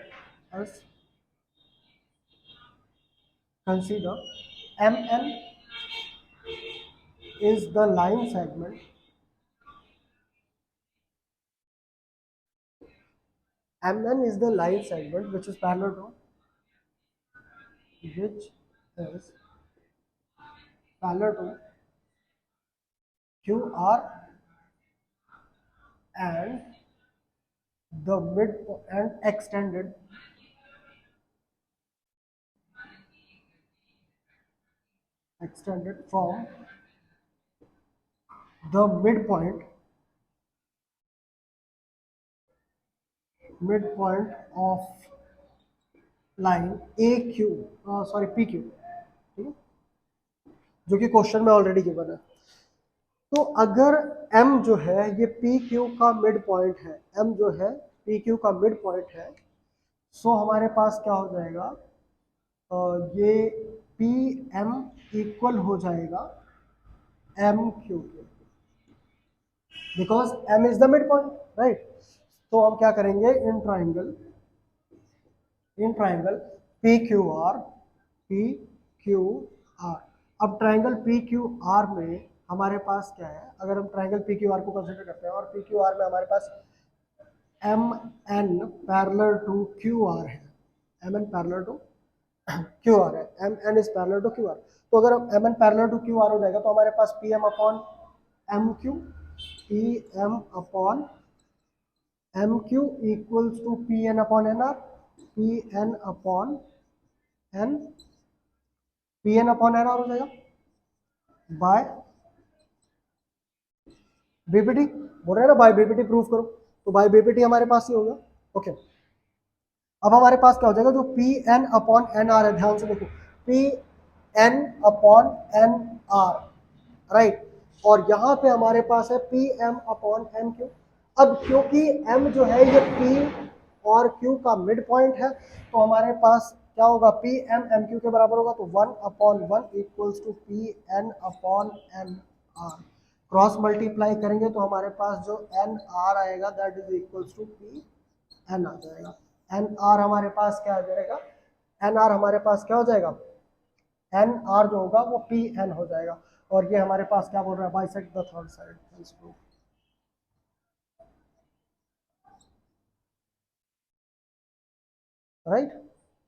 us consider mn is the line segment, mn is the line segment which is parallel to qr and the mid and extended from the midpoint of line AQ, sorry PQ, ठीक है, जो कि question में already given है। तो अगर M जो है ये PQ का मिड पॉइंट है, M जो है PQ का मिड पॉइंट है, सो हमारे पास क्या हो जाएगा, ये PM इक्वल हो जाएगा MQ के, because M is the mid point, right. तो हम क्या करेंगे, in triangle P Q R. अब ट्राइंगल पी क्यू आर में हमारे पास क्या है, अगर हम ट्राइंगल पी क्यू आर को कंसिडर करते हैं और पी क्यू आर में हमारे पास M N parallel to Q R है, M N parallel to Q R है, M N is parallel to Q R. तो अगर M N parallel to Q R हो जाएगा तो हमारे पास P M upon M Q, P M upon M Q equals to P N upon N R, P N upon N, P N upon N R हो जाएगा bye BPT. बोल रहे हैं ना बाय बीपीटी प्रूव करो, तो bye BPT हमारे पास ही होगा। ओके, अब हमारे पास क्या हो जाएगा, जो P N upon N R है, ध्यान से देखो, P N upon N R, right. और यहां पे हमारे पास है P M upon M Q. अब क्योंकि एम जो है ये पी और क्यू का मिड पॉइंट है, तो हमारे पास क्या होगा, पी एम एम क्यू के बराबर होगा, तो 1/1 equals to P N upon N R. Cross multiply करेंगे तो हमारे पास जो एन आर आएगा that is equals to P N आ जाएगा। एन आर हमारे पास क्या आ जाएगा, एन आर हमारे पास क्या हो जाएगा, एन आर जो होगा वो पी एन हो जाएगा। और ये हमारे पास क्या बोल रहा है, bisect the third side, right.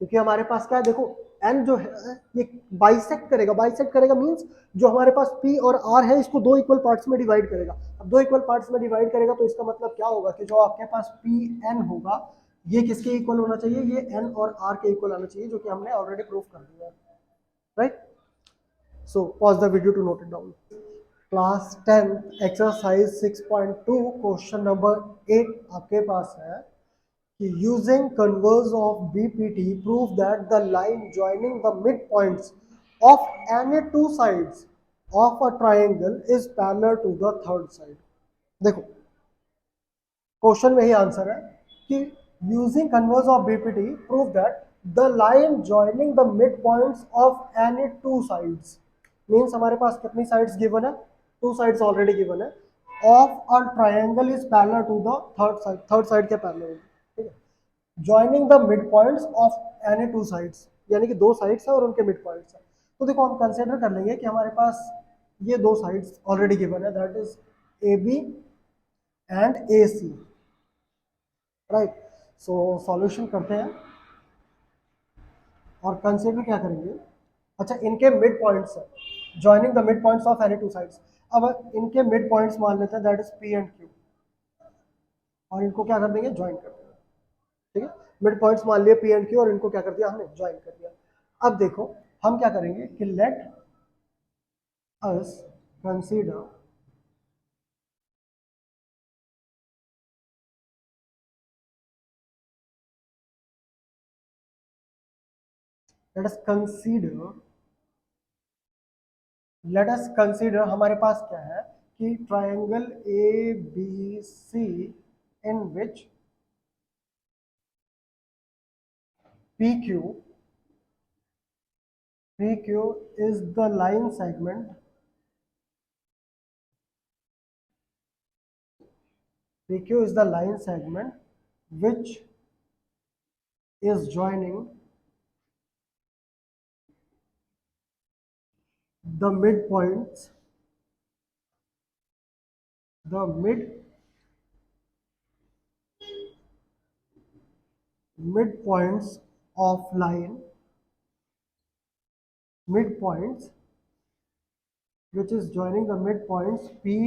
क्योंकि हमारे पास क्या है, देखो एन जो है ये बाइसेक्ट करेगा, बाइसेक्ट करेगा मींस जो हमारे पास पी और आर है इसको दो इक्वल पार्ट्स में डिवाइड करेगा। अब दो इक्वल पार्ट्स में डिवाइड करेगा तो इसका मतलब क्या होगा कि जो आपके पास पी एन होगा ये किसके इक्वल होना चाहिए, ये एन और आर के इक्वल आना चाहिए, जो कि हमने ऑलरेडी प्रूव कर दिया है, right. So pause the video to note it down. Class 10 exercise 6.2 question number 8 आपके पास है कि using converse of BPT prove that the line joining the midpoints of any two sides of a triangle is parallel to the third side। देखो question में ही answer है कि using converse of BPT prove that the line joining the midpoints of any two sides means हमारे पास कितनी sides given है, two sides already given है, of a triangle is parallel to the third side के parallel, ठीक है। Joining the mid points of any two sides, यानी कि दो साइड्स है और उनके मिड पॉइंट्स है। तो देखो हम कंसिडर कर लेंगे कि हमारे पास ये दो साइड्स ऑलरेडी गिवन है, that is A B and A C, right. So solution करते हैं और कंसिडर क्या करेंगे, अच्छा इनके मिड पॉइंट्स है, joining the mid points of any two sides. अब इनके मिड पॉइंट्स मान लेते हैं that is P and Q, और इनको क्या कर देंगे, ज्वाइन कर देंगे, ठीक है। मिड पॉइंट्स मान लिए पी एंड क्यू और इनको क्या कर दिया हमने, ज्वाइन कर दिया। अब देखो हम क्या करेंगे कि let us consider let us consider हमारे पास क्या है कि triangle A B C in which P Q is the line segment PQ is the line segment which is joining the midpoints, the midpoints of line, midpoints which is joining the midpoints P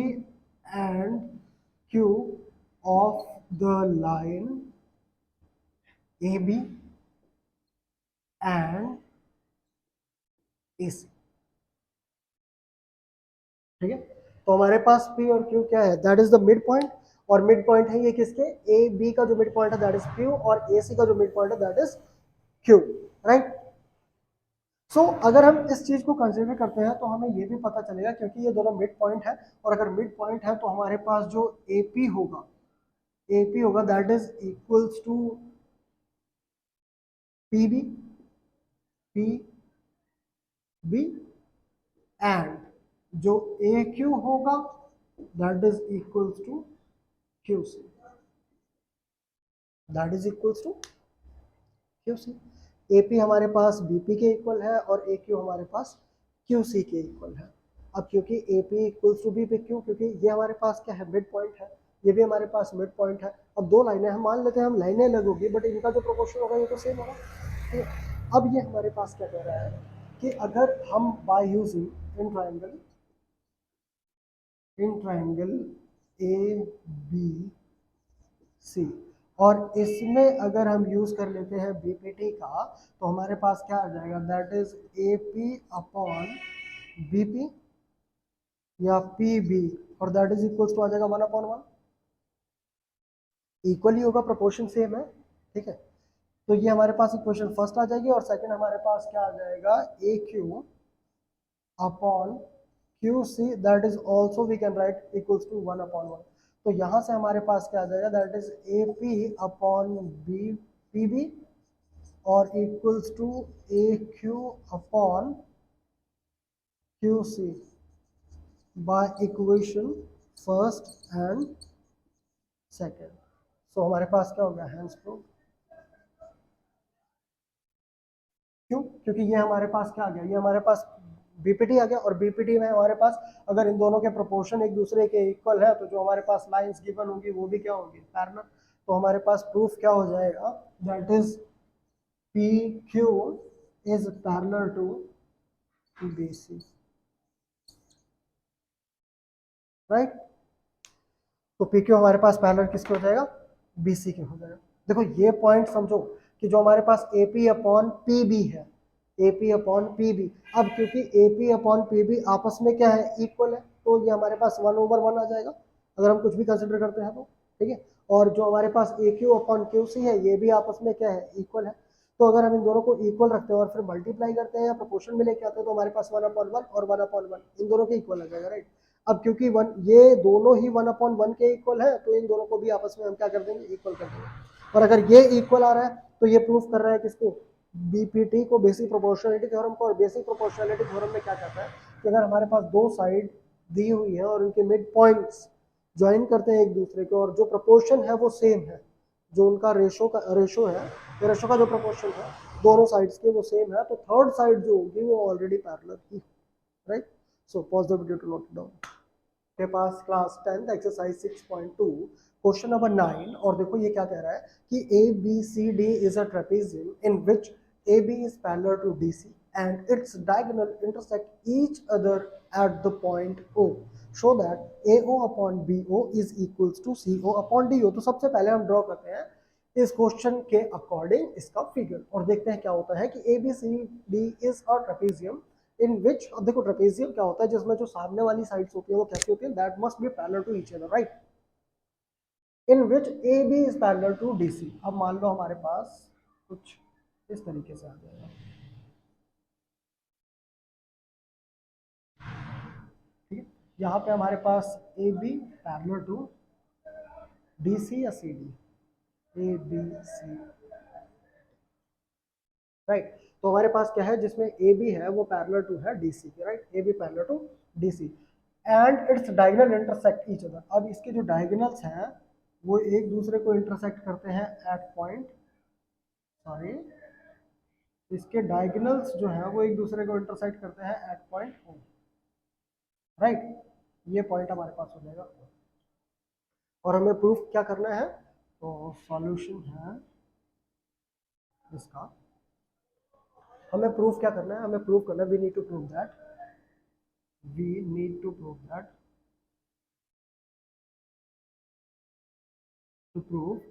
and Q of the line AB and AC. ठीक है, तो हमारे पास P और Q क्या है, that is the mid point, और mid point है ये किसके, ए बी का जो मिड पॉइंट है दैट इज Q, और ए सी का जो मिड पॉइंट है दैट इज Q, राइट। सो अगर हम इस चीज को कंसीडर करते हैं तो हमें ये भी पता चलेगा, क्योंकि ये दोनों मिड पॉइंट है, और अगर मिड पॉइंट है तो हमारे पास जो AP होगा that is equals to PB PB and जो AQ होगा that is equals to QC, that is equals to QC। AP हमारे पास BP के इक्वल है और AQ हमारे पास QC के इक्वल है। अब क्योंकि AP इक्वल्स टू BP क्यों, क्योंकि ये हमारे पास क्या है, मिड पॉइंट है, ये भी हमारे पास मिड पॉइंट है। अब दो लाइनें हम मान लेते हैं, हम लाइनें अलग होगी बट इनका जो प्रोपोर्शन होगा ये तो सेम होगा, ठीक है। अब ये हमारे पास क्या कह रहा है कि अगर हम by using in triangle ABC, और इसमें अगर हम यूज कर लेते हैं BPT का, तो हमारे पास क्या आ जाएगा, that is AP upon BP या PB, और दैट इज इक्वल्स टू आ जाएगा 1/1, इक्वल ही होगा, प्रोपोर्शन सेम है, ठीक है। तो ये हमारे पास इक्वेशन फर्स्ट आ जाएगी, और सेकंड हमारे पास क्या आ जाएगा, AQ upon QC that is also we can write equals to 1/1। तो यहाँ से हमारे पास क्या आ जाएगा, that is AP upon PB और equals to AQ upon QC by equation first and second. So हमारे पास क्या हो गया, हैंस प्रूफ। क्यों, क्योंकि ये हमारे पास क्या आ गया, ये हमारे पास BPT आ गया, और BPT में हमारे पास अगर इन दोनों के प्रोपोर्शन एक दूसरे के इक्वल है तो जो हमारे पास लाइंस गिवन होंगी वो भी क्या होंगी, पैरेलल। तो हमारे पास प्रूफ क्या हो जाएगा, that is PQ is parallel to BC, right. तो PQ हमारे पास पैरेलल किसके हो जाएगा, BC के हो जाएगा। देखो ये पॉइंट समझो कि जो हमारे पास AP अपॉन PB है, AP अपॉन PB, अब क्योंकि AP अपॉन PB आपस में क्या है, इक्वल है, तो ये हमारे पास 1/1 आ जाएगा अगर हम कुछ भी कंसिडर करते हैं तो, ठीक है। और जो हमारे पास AQ अपॉन QC है ये भी आपस में क्या है, इक्वल है। तो अगर हम इन दोनों को इक्वल रखते हैं और फिर मल्टीप्लाई करते हैं या प्रोपोर्शन में लेके आते हैं तो हमारे पास 1/1 और 1/1 इन दोनों के इक्वल आ जाएगा, राइट। अब क्योंकि ये दोनों ही 1/1 के इक्वल है तो इन दोनों को भी आपस में हम क्या कर देंगे, इक्वल कर देंगे। और अगर ये इक्वल आ रहा है तो ये प्रूफ कर रहा है किसको, BPT को, बेसिक प्रोपोर्शनलिटी थ्योरम को। और बेसिक प्रोपोर्शनलिटी थ्योरम में क्या कहता है कि अगर हमारे पास दो साइड दी हुई है और उनके मिड पॉइंट्स ज्वाइन करते हैं एक दूसरे को, और जो प्रोपोर्शन है वो सेम है, जो उनका रेशो है, रेशो का जो प्रोपोर्शन है दोनों साइड्स के वो सेम है, तो थर्ड साइड जो होगी वो ऑलरेडी पैरेलल ही, right. So pause the video to note down. के पास क्लास 10 एक्सरसाइज 6.2 क्वेश्चन नंबर 9, और देखो ये क्या कह रहा है कि ABCD is a trapezium in which AB is parallel to DC and its diagonal intersect each other at the point O. Show that AO upon BO is equals to CO upon DO। तो सबसे पहले हम draw करते हैं इस question के according इसका figure, और देखते हैं क्या होता है कि ABCD इज अ ट्रेपेजियम इन विच, अब देखो ट्रेपेजियम क्या होता है, जिसमें जो सामने वाली साइड्स होती है वो कैसी होती है, that must be parallel to each other, right. In which AB is parallel to DC। अब मान लो हमारे पास कुछ इस तरीके से आ जाएगा, यहाँ पे हमारे पास A B parallel to D C या C D, A B C, right. तो हमारे पास क्या है, जिसमें ए बी है वो पैरेलल टू है डी सी के, राइट, A B parallel to D C and it's diagonal intersect each other. अब इसके जो डायगोनल्स हैं वो एक दूसरे को इंटरसेक्ट करते हैं एट पॉइंट, सॉरी, इसके डायगोनल्स जो हैं वो एक दूसरे को इंटरसेक्ट करते हैं एट पॉइंट ओ, राइट। ये पॉइंट हमारे पास हो जाएगा और हमें प्रूफ क्या करना है, तो सॉल्यूशन है इसका, हमें प्रूफ क्या करना है, हमें प्रूफ करना है, we need to prove that, we need to prove that, to prove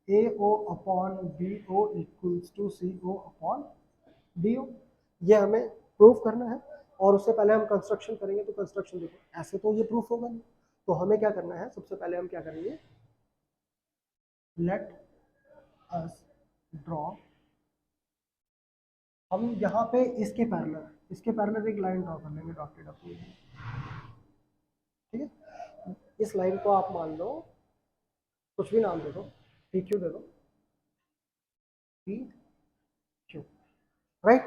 AO upon BO equals to CO upon DO। ये हमें प्रूफ करना है और उससे पहले हम कंस्ट्रक्शन करेंगे। तो कंस्ट्रक्शन देखो, ऐसे तो ये प्रूफ होगा नहीं, तो हमें क्या करना है, सबसे पहले हम क्या करेंगे, लेट अस ड्रॉ, हम यहाँ पे इसके पैरेलल एक लाइन ड्रॉ कर लेंगे, डॉटेड अपनी, ठीक है। इस लाइन को आप मान लो, कुछ भी नाम दे दो, PQ दे दो, PQ, right.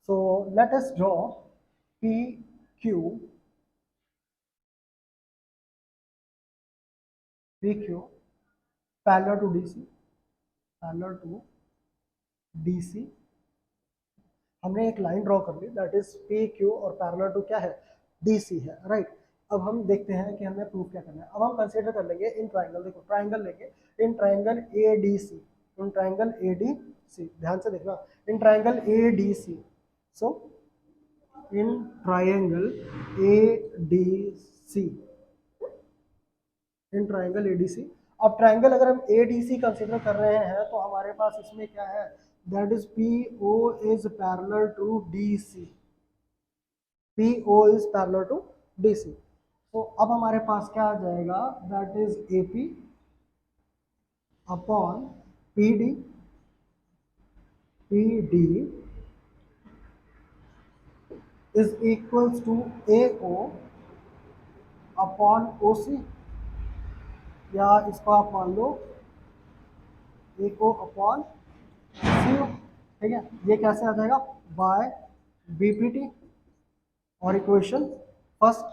So let us draw PQ parallel to DC, parallel to DC, हमने एक लाइन ड्रॉ कर ली दैट इज PQ और पैरेलल टू क्या है, DC है, राइट। अब हम देखते हैं कि हमें प्रूफ क्या करना है। अब हम कंसीडर कर लेंगे इन ट्राइंगल, देखो ट्राइंगल लेंगे, in triangle ADC, in triangle ADC, ध्यान से देखना, in triangle ADC, so in triangle ADC, in triangle ADC। अब ट्राइंगल अगर हम ADC कंसीडर कर रहे हैं तो हमारे पास इसमें क्या है, that is PO is parallel to DC, PO is parallel to DC। तो अब हमारे पास क्या आ जाएगा, that is AP upon PD is equals to AO upon OC, या इसको आप मान लो AO अपॉन CO, ठीक है। ये कैसे आ जाएगा, बाय BPT और इक्वेशन फर्स्ट।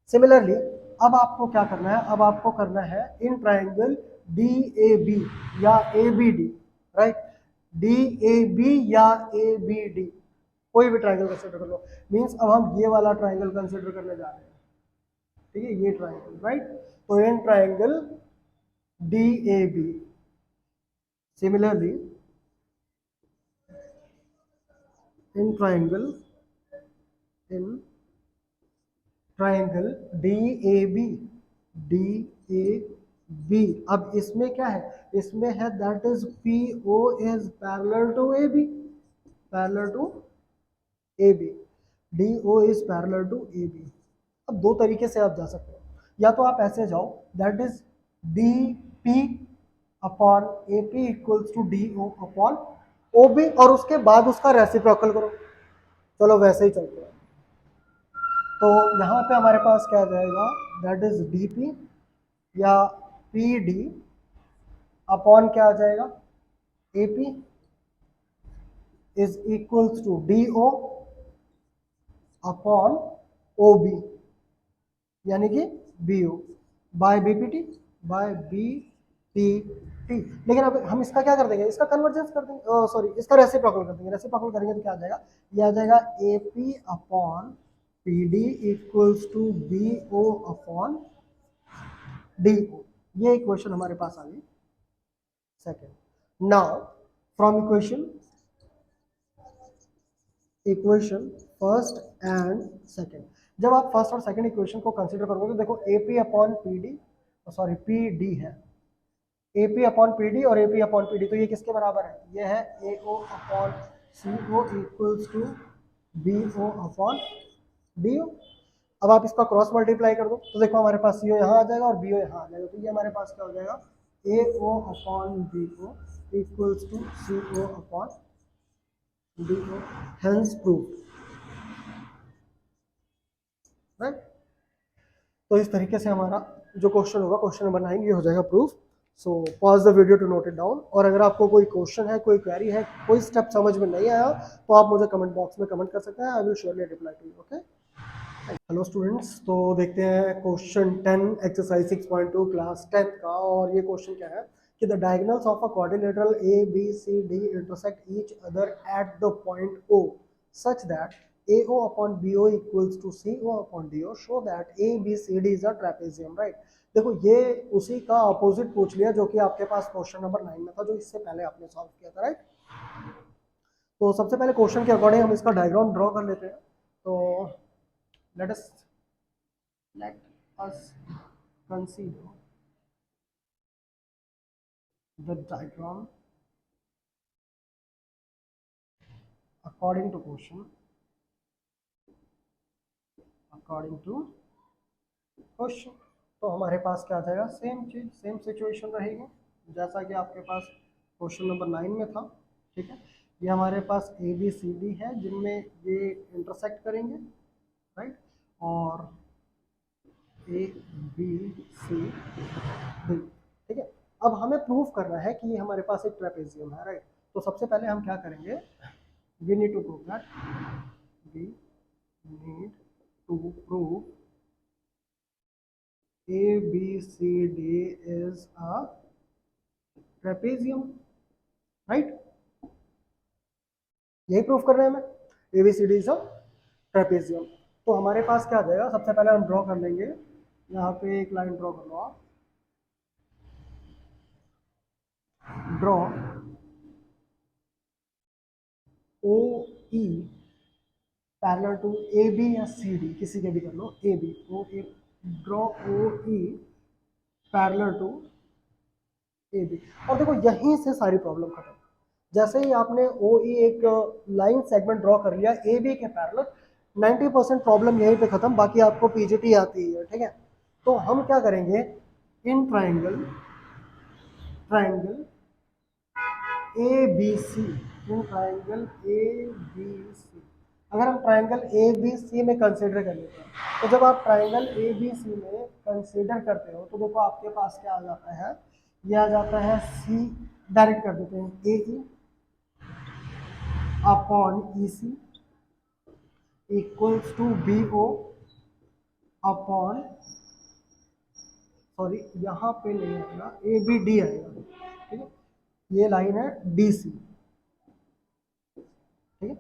सिमिलरली अब आपको क्या करना है, अब आपको करना है इन ट्राइंगल DAB या ABD, राइट, DAB या ABD, कोई भी ट्राइंगल कंसीडर कर लो, मींस अब हम ये वाला ट्राइंगल कंसीडर करने जा रहे हैं, ठीक है, ये ट्राइंगल, राइट। तो in triangle DAB, similarly in triangle DAB, अब इसमें क्या है, इसमें है that is PO is parallel to AB, parallel to AB, DO is parallel to AB। अब दो तरीके से आप जा सकते हो, या तो आप ऐसे जाओ, that is DP upon AP equals to DO upon OB और उसके बाद उसका रेसिप्रोकल करो। चलो वैसे ही चलते हैं। तो यहाँ पे हमारे पास क्या आ जाएगा, दैट इज DP या PD अपॉन क्या आ जाएगा, AP is equals to DO upon OB, यानी कि BO by BPT, by BPT। लेकिन अब हम इसका क्या कर देंगे, इसका कन्वर्जेंस कर देंगे, सॉरी इसका रेसिप्रोकल कर देंगे। रेसिप्रोकल करेंगे तो क्या आ जाएगा, ये आ जाएगा AP upon PD equals to BO upon DO। ये इक्वेशन हमारे पास आ गई second. Now from equation first and second, जब आप फर्स्ट और सेकेंड इक्वेशन को कंसीडर करोगे तो देखो AP upon PD, sorry PD है, AP अपॉन PD और AP अपॉन PD, तो ये किसके बराबर है, ये है AO upon CO equals to BO upon DO। अब आप इसका क्रॉस मल्टीप्लाई कर दो तो देखो हमारे पास CO यहाँ आ जाएगा और BO यहाँ आ जाएगा, तो ये हमारे पास क्या हो जाएगा, AO upon BO equals to CO upon DO, hence proved, right? तो इस तरीके से हमारा जो क्वेश्चन होगा, क्वेश्चन नंबर 9 ये हो जाएगा proof. So pause the video to note it down. और अगर आपको कोई क्वेश्चन है, कोई क्वेरी है, कोई स्टेप समझ में नहीं आया, तो आप मुझे कमेंट बॉक्स में कमेंट कर सकते हैं। I will surely reply to you. Okay, hello students, तो देखते हैं क्वेश्चन 10 एक्सरसाइज 6.2 क्लास 10 का। और ये क्वेश्चन क्या है कि the diagonals of a quadrilateral A B C D intersect each other at the point O such that AO upon BO equals to CO upon DO, show that ABCD is a trapezium, right? देखो ये उसी का opposite पूछ लिया जो कि आपके पास क्वेश्चन नंबर 9 में था, जो इससे पहले आपने सॉल्व किया था, राइट? तो सबसे पहले क्वेश्चन के अकॉर्डिंग हम इसका डायग्राम ड्रॉ कर लेते हैं। तो let us consider the diagram according to question. तो हमारे पास क्या आ जाएगा, सेम चीज, सेम सिचुएशन रहेगी जैसा कि आपके पास क्वेश्चन नंबर 9 में था। ठीक है, ये हमारे पास ABCD है जिनमें ये इंटरसेक्ट करेंगे, राइट? और ABCD, ठीक है। अब हमें प्रूफ करना है कि ये हमारे पास एक ट्रेपेजियम है, राइट? तो सबसे पहले हम क्या करेंगे, we need to prove that, we need to prove ABCD is a trapezium, right? यही प्रूफ कर रहे हैं हमें, ABCD is a trapezium। तो हमारे पास क्या आ जाएगा, सबसे पहले हम ड्रॉ कर लेंगे, यहाँ पे एक लाइन ड्रॉ कर लो आप, draw OE parallel to AB या CD, किसी के भी कर लो, AB, draw OE parallel to AB। और देखो यहीं से सारी प्रॉब्लम खत्म। जैसे ही आपने OE एक लाइन सेगमेंट ड्रॉ कर लिया AB के पैरेलल, 90% प्रॉब्लम यहीं पे खत्म, बाकी आपको PGT आती है, ठीक है? तो हम क्या करेंगे, in triangle ABC, in triangle ABC, अगर हम ट्राइंगल ABC में कंसीडर कर लेते हैं, तो जब आप ट्राइंगल ABC में कंसीडर करते हो तो देखो आपके पास क्या आ जाता है, ये आ जाता है C, डायरेक्ट कर देते हैं, AE upon EC equals to BO upon, sorry यहाँ पे नहीं आएगा, ABD आएगा, ठीक है? ये लाइन है DC, ठीक है?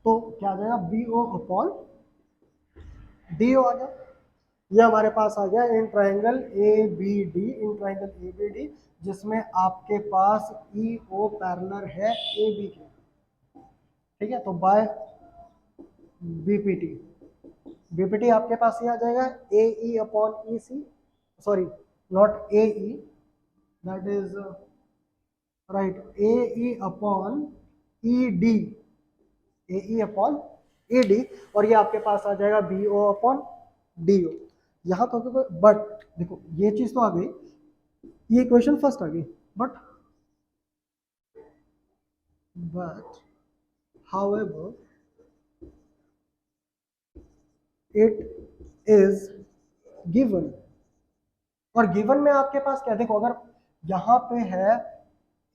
तो क्या आ जाएगा, BO अपॉन DO आ गया। ये हमारे पास आ गया in triangle ABD, in triangle ABD जिसमें आपके पास EO पैरेलल है AB के, ठीक है? तो बाय BPT आपके पास ये आ जाएगा AE upon EC, sorry not AE, that is right, AE upon ED, AE upon ED, और ये आपके पास आ जाएगा BO अपॉन DO। यहाँ तो बट देखो ये चीज तो आ गई, ये इक्वेशन फर्स्ट आ गई, but however it is given, और गिवन में आपके पास क्या, देखो अगर यहाँ पे है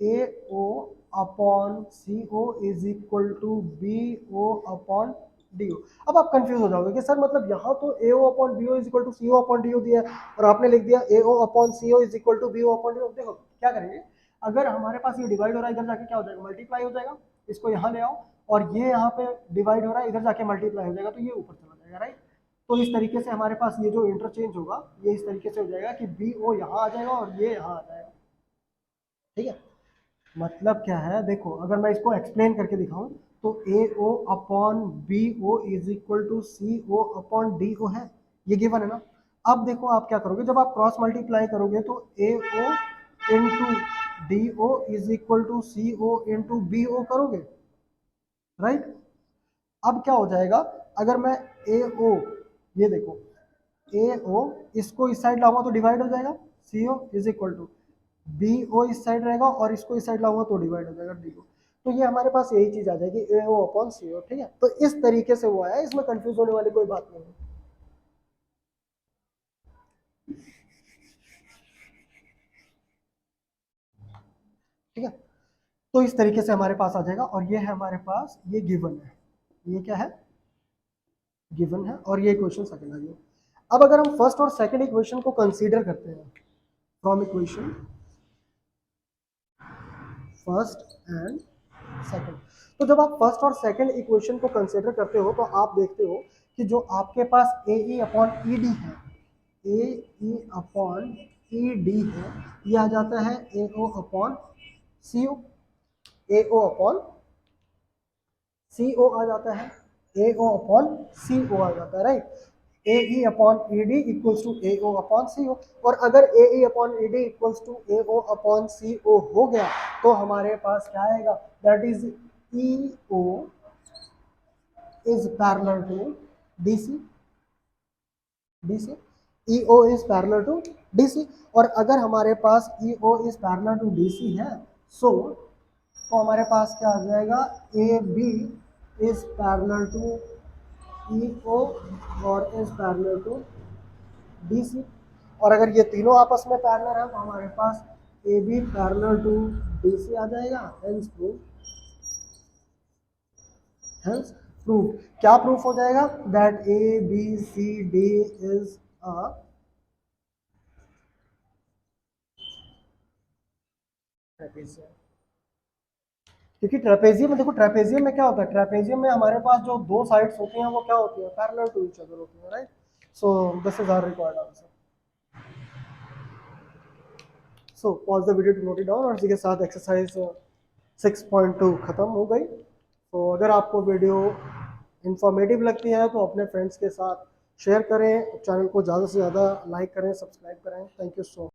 AO upon CO is equal to BO upon DO। अब आप कंफ्यूज हो जाओगे कि सर मतलब यहाँ तो AO upon BO is equal to CO upon DO दिया है और आपने लिख दिया AO upon CO is equal to BO upon DO। देखो क्या करेंगे, अगर हमारे पास ये डिवाइड हो रहा है, इधर जाके क्या हो जाएगा, मल्टीप्लाई हो जाएगा, इसको यहाँ ले आओ, और ये यहाँ पे डिवाइड हो रहा है, इधर जाके मल्टीप्लाई हो जाएगा, तो ये ऊपर चला जाएगा, राइट? तो इस तरीके से हमारे पास ये जो इंटरचेंज होगा, ये इस तरीके से हो जाएगा कि BO यहाँ आ जाएगा और ये यहाँ आ जाएगा, ठीक है? मतलब क्या है, देखो अगर मैं इसको एक्सप्लेन करके दिखाऊं तो AO upon BO is equal to CO upon DO है, ये गिवन है ना। अब देखो आप क्या करोगे, जब आप क्रॉस मल्टीप्लाई करोगे तो AO into DO is equal to CO into BO करोगे, राइट? अब क्या हो जाएगा, अगर मैं AO, ये देखो AO इसको इस साइड लाऊंगा तो डिवाइड हो जाएगा, CO is equal to BO इस साइड रहेगा और इसको इस साइड लाऊंगा तो डिवाइड हो जाएगा DO। तो ये हमारे पास यही चीज आ जाएगी AO अपॉन CO, ठीक है? तो इस तरीके से वो आया, इसमें कंफ्यूज होने वाली कोई बात नहीं है। ठीक है, तो इस तरीके से हमारे पास आ जाएगा, और ये है हमारे पास, ये गिवन है, ये क्या है, गिवन है, और ये इक्वेशन सेकंड आ गया। अब अगर हम फर्स्ट और सेकंड इक्वेशन को कंसीडर करते हैं from equation first and second, तो जब आप फर्स्ट और सेकंड इक्वेशन को कंसीडर करते हो तो आप देखते हो कि जो आपके पास ए ई अपॉन ई डी है, ए ई अपॉन ई डी है, ये आ जाता है ए ओ अपॉन सी ओ, ए ओ अपॉन सी ओ आ जाता है, ए ओ अपॉन सी ओ आ जाता है, right. A E upon E D equals to A O upon C O, और अगर A E upon E D equals to A O upon C O हो गया तो हमारे पास क्या आएगा, that is E O is parallel to D C, D C, E O is parallel to D C. और अगर हमारे पास E O is parallel to D C है, सो तो हमारे पास क्या आ जाएगा, A B is parallel to E O और is parallel to D C. और अगर ये तीनों आपस में पैरेलल है तो हमारे पास A B parallel to D C आ जाएगा, हेंस प्रूफ, हेंस प्रूफ। क्या प्रूफ हो जाएगा, that A B C D is a trapezium. क्योंकि ट्रेपेजियम में देखो, ट्रेपेजियम में क्या होता है, ट्रेपेजियम में हमारे पास जो दो साइड्स होती हैं वो क्या होती है, पैरेलल टू ईच अदर होती है, right. So this is our required answer. So pause the video to note it down, और इसी के साथ एक्सरसाइज 6.2 खत्म हो गई। तो अगर आपको वीडियो इंफॉर्मेटिव लगती है तो अपने फ्रेंड्स के साथ शेयर करें, चैनल को ज़्यादा से ज़्यादा लाइक करें, सब्सक्राइब करें। Thank you so much.